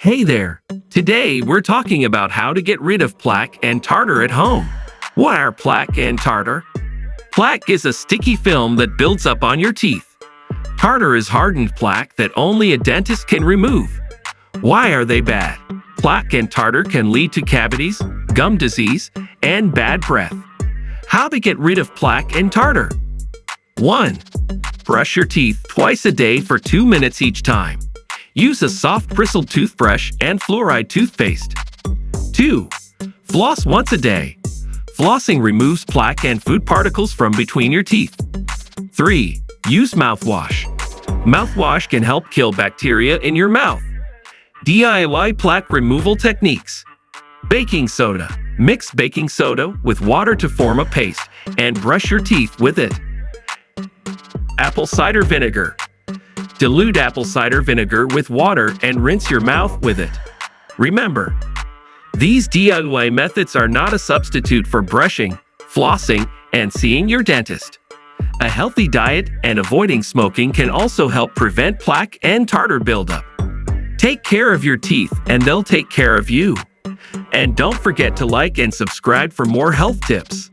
Hey there! Today we're talking about how to get rid of plaque and tartar at home. What are plaque and tartar? Plaque is a sticky film that builds up on your teeth. Tartar is hardened plaque that only a dentist can remove. Why are they bad? Plaque and tartar can lead to cavities, gum disease, and bad breath. How to get rid of plaque and tartar? 1. Brush your teeth twice a day for 2 minutes each time. Use a soft bristled toothbrush and fluoride toothpaste. 2. Floss once a day. Flossing removes plaque and food particles from between your teeth. 3. Use mouthwash. Mouthwash can help kill bacteria in your mouth. DIY plaque removal techniques. Baking soda. Mix baking soda with water to form a paste and brush your teeth with it. Apple cider vinegar. Dilute apple cider vinegar with water and rinse your mouth with it. Remember, these DIY methods are not a substitute for brushing, flossing, and seeing your dentist. A healthy diet and avoiding smoking can also help prevent plaque and tartar buildup. Take care of your teeth and they'll take care of you. And don't forget to like and subscribe for more health tips.